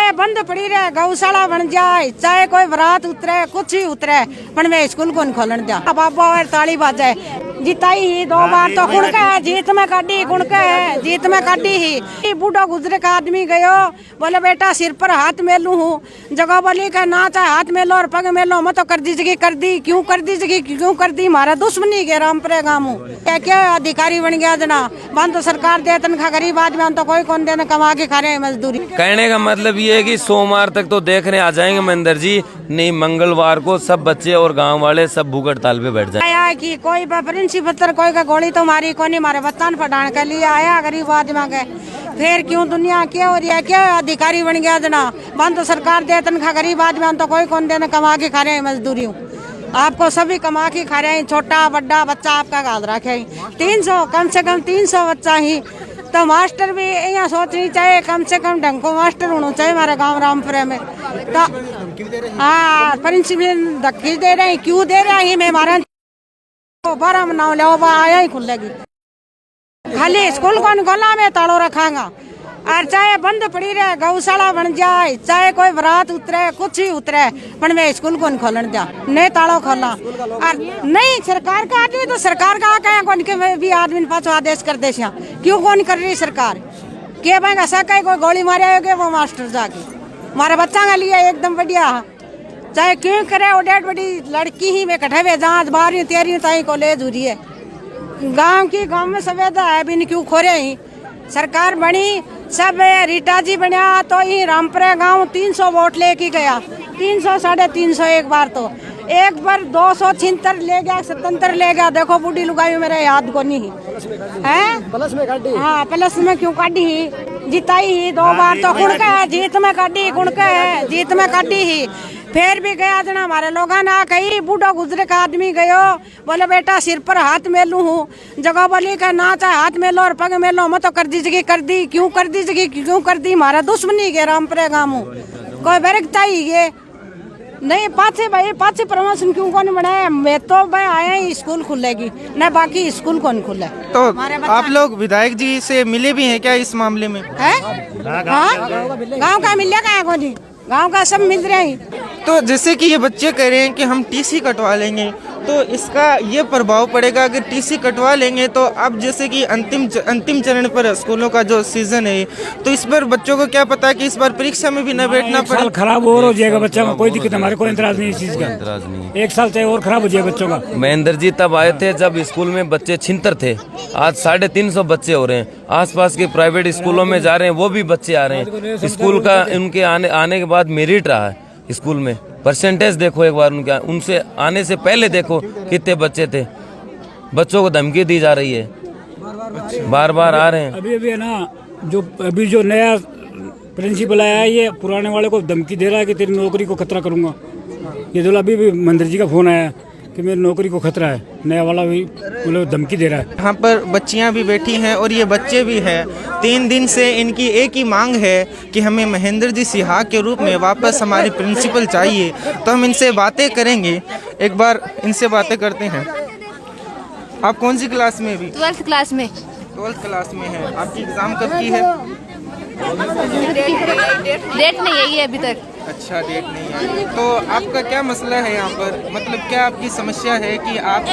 चाहे बंद पड़ी रहे, गौशाला बन जाए, चाहे कोई बारात उतरे, कुछ ही उतरे, पर मैं स्कूल को नहीं खोलन दिया। बाबा और ताली बाजे जीताई ही 2 बार तो कुण का है, जीत में काटी कुण का है, जीत में काटी ही। बूढ़ा गुजरे का आदमी गयो, बोले बेटा सिर पर हाथ मेलू हूँ, जगह बोली का ना चाहे हाथ मेलो और पग मेलो, मैं तो कर दीजिए, कर दी क्यों कर दीजिए, क्यों कर दी, हमारा दुश्मनी के रामपुरे गाँव क्या क्या अधिकारी बन गया जना, बंद तो सरकार दे तनखा, गरीब आदमी तो कोई कौन देना, कमा के खा रहे हैं मजदूरी। कहने का मतलब ये है कि सोमवार तक तो देखने आ जाएंगे महेंद्र जी, नहीं मंगलवार को सब बच्चे और गांव वाले सब भूख हड़ताल पे बैठ जाए। आया कि कोई प्रिंसिपल कोई का गोली तो मारी को नहीं, मारे बच्चा पढ़ाने के लिए आया गरीब आदमी के, फिर क्यों दुनिया क्या हो रही है, क्या अधिकारी बन गया जना, बंद तो सरकार दे तनखा, गरीब आदमी तो कोई कौन देना, कमा के खा रहे हैं मजदूरी। आपको सभी कमा के खा रहे हैं, छोटा बड़ा बच्चा आपका गाल रखे 300 कम से कम 300 बच्चा ही, तो मास्टर भी यहाँ सोचनी चाहिए, कम से कम ढंग को मास्टर होना चाहिए हमारे गांव रामपुरे में। तो हाँ प्रिंसिपल धक्की दे रहे हैं, क्यों दे रहे हैं, मैं हमारा 12 महीना लो आया ही खुलेगी, खाली स्कूल को खोला में तालो रखागा, और चाहे बंद पड़ी रहे, गौशाला बन जाए, चाहे कोई बारात उतरे, कुछ ही उतरे, पर मैं स्कूल को नहीं खोलन दिया, नहीं तालो खोला। और नहीं सरकार का आदमी तो सरकार का कहीं कौन के भी आदमी पास आदेश कर दे, क्यों कौन कर रही सरकार के भाई ऐसा कहीं कोई गोली मारे होगे वो मास्टर जाके, हमारे बच्चा का लिए एकदम बढ़िया, चाहे क्यों करे, वो डेढ़ बड़ी लड़की ही में कटे हुए जहाँ 12वीं 13वीं ताई कॉलेज हो रही है, गाँव में सवेदा है भी क्यों खोरे ही, सरकार बनी सब रीटा जी बना तो ही रामपुरा गांव 300 वोट लेके गया, 300 350 एक बार, तो एक बार 276 ले गया, 77 ले गया, देखो बूढ़ी लुगाई मेरे याद को नहीं है, प्लस में काटी, हाँ प्लस में क्यों काटी ही, जीताई ही 2 बार तो कुण का है, जीत में काटी कुण का है, जीत में काटी ही, फिर भी गया जना हमारे लोगों ने कही, बूढ़ा गुजरे का आदमी गयो, बोले बेटा सिर पर हाथ मेलू हूँ, जगह बोली का ना चाहे हाथ मेलो और पग मेलो, मैं तो कर दीजिए, कर दी क्यों कर दीजिए, क्यों कर दी, हमारा दुश्मनी के रामपुरे गाँव कोई बेरकता ही ये नहीं, पाछे प्रमोशन क्यों को नहीं बनाया, मैं तो भाई आया ही स्कूल खुलेगी ना, बाकी स्कूल कौन खुले। तो आप लोग विधायक जी से मिले भी हैं क्या इस मामले में? है गाँव का मिले का को नहीं, गाँव का सब मिल रहे हैं। तो जैसे कि ये बच्चे कह रहे हैं कि हम टीसी कटवा लेंगे, तो इसका ये प्रभाव पड़ेगा अगर टीसी कटवा लेंगे तो अब जैसे कि अंतिम चरण पर स्कूलों का जो सीजन है, तो इस पर बच्चों को क्या पता है कि इस बार परीक्षा में भी न बैठना पड़े, खराब और हो जाएगा बच्चा में, कोई दिक्कत हमारे कोई इंतराज नहीं इस चीज का, इंतराज नहीं, 1 साल चाहे और खराब हो जाएगा बच्चों का। महेंद्र जी तब आए थे जब स्कूल में बच्चे छिंतर थे, आज 350 बच्चे हो रहे हैं, आसपास के प्राइवेट स्कूलों में जा रहे हैं, वो भी बच्चे आ रहे हैं, स्कूल का उनके आने के बाद मेरिट रहा है, स्कूल में परसेंटेज देखो एक बार उनका, उनसे आने से पहले देखो कितने बच्चे थे, बच्चों को धमकी दी जा रही है, बार बार आ रहे हैं। अभी है ना, अभी जो नया प्रिंसिपल आया है, ये पुराने वाले को धमकी दे रहा है कि तेरी नौकरी को खतरा करूंगा, ये जो अभी भी महेंद्र जी का फोन आया कि मेरी नौकरी को खतरा है, नया वाला भी धमकी दे रहा है। यहाँ पर बच्चियाँ भी बैठी हैं और ये बच्चे भी हैं, 3 दिन से इनकी एक ही मांग है कि हमें महेंद्र जी सिहाग के रूप में वापस हमारी प्रिंसिपल चाहिए। तो हम इनसे बातें करेंगे, एक बार इनसे बातें करते हैं। आप कौन सी क्लास में अभी? 12th क्लास में। 12th क्लास में है। आपकी एग्ज़ाम कब की है? डेट नहीं आई है अभी तक। अच्छा, डेट नहीं आई। तो आपका क्या मसला है यहाँ पर, मतलब क्या आपकी समस्या है कि आप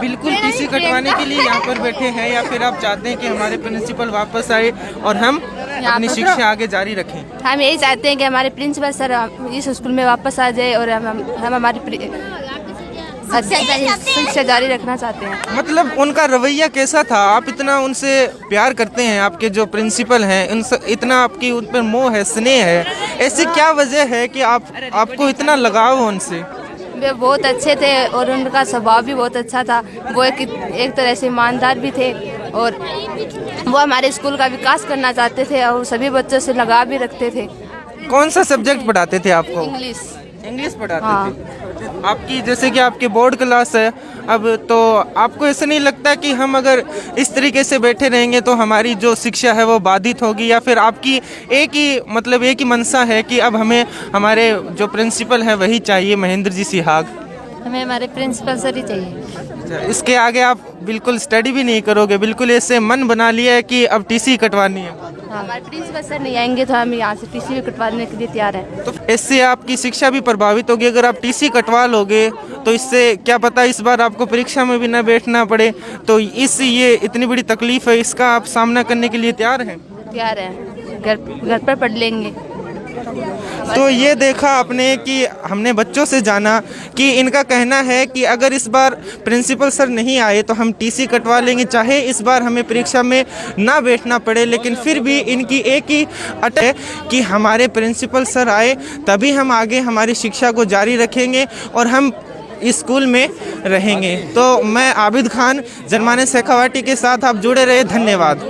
बिल्कुल टीसी कटवाने के लिए यहाँ पर बैठे हैं, या फिर आप चाहते हैं कि हमारे प्रिंसिपल वापस आए और हम अपनी शिक्षा आगे जारी रखें? हम यही चाहते हैं कि हमारे प्रिंसिपल सर इस स्कूल में वापस आ जाए और हम हमारी शिक्षा जारी रखना चाहते हैं। मतलब उनका रवैया कैसा था? आप इतना उनसे प्यार करते हैं, आपके जो प्रिंसिपल हैं उनसे इतना आपकी उन पर मोह है, स्नेह है, ऐसी क्या वजह है कि आपको इतना लगाव हो उनसे? वे बहुत अच्छे थे और उनका स्वभाव भी बहुत अच्छा था, वो एक तरह से ईमानदार भी थे और वो हमारे स्कूल का विकास करना चाहते थे और सभी बच्चों से लगाव भी रखते थे। कौन सा सब्जेक्ट पढ़ाते थे आपको? इंग्लिश पढ़ाते हाँ। थे। आपकी जैसे कि आपकी बोर्ड क्लास है अब, तो आपको ऐसा नहीं लगता कि हम अगर इस तरीके से बैठे रहेंगे तो हमारी जो शिक्षा है वो बाधित होगी, या फिर आपकी एक ही मनसा है कि अब हमें हमारे जो प्रिंसिपल है वही चाहिए, महेंद्र जी सिहाग? हमें हमारे प्रिंसिपल सर ही चाहिए। अच्छा, इसके आगे आप बिल्कुल स्टडी भी नहीं करोगे, बिल्कुल ऐसे मन बना लिया है कि अब टीसी कटवानी है। हमारे प्रिंसिपल सर नहीं आएंगे तो हम यहाँ से टीसी भी कटवाने के लिए तैयार हैं। तो इससे आपकी शिक्षा भी प्रभावित होगी। अगर आप टीसी कटवा लोगे तो इससे क्या पता इस बार आपको परीक्षा में भी ना बैठना पड़े। तो ये इतनी बड़ी तकलीफ है, इसका आप सामना करने के लिए तैयार हैं? तैयार हैं, घर पर पढ़ लेंगे। तो ये देखा आपने कि हमने बच्चों से जाना कि इनका कहना है कि अगर इस बार प्रिंसिपल सर नहीं आए तो हम टीसी कटवा लेंगे, चाहे इस बार हमें परीक्षा में ना बैठना पड़े। लेकिन फिर भी इनकी एक ही अट है कि हमारे प्रिंसिपल सर आए तभी हम आगे हमारी शिक्षा को जारी रखेंगे और हम इस स्कूल में रहेंगे। तो मैं आबिद खान जनमानस शेखावाटी के साथ आप जुड़े रहे, धन्यवाद।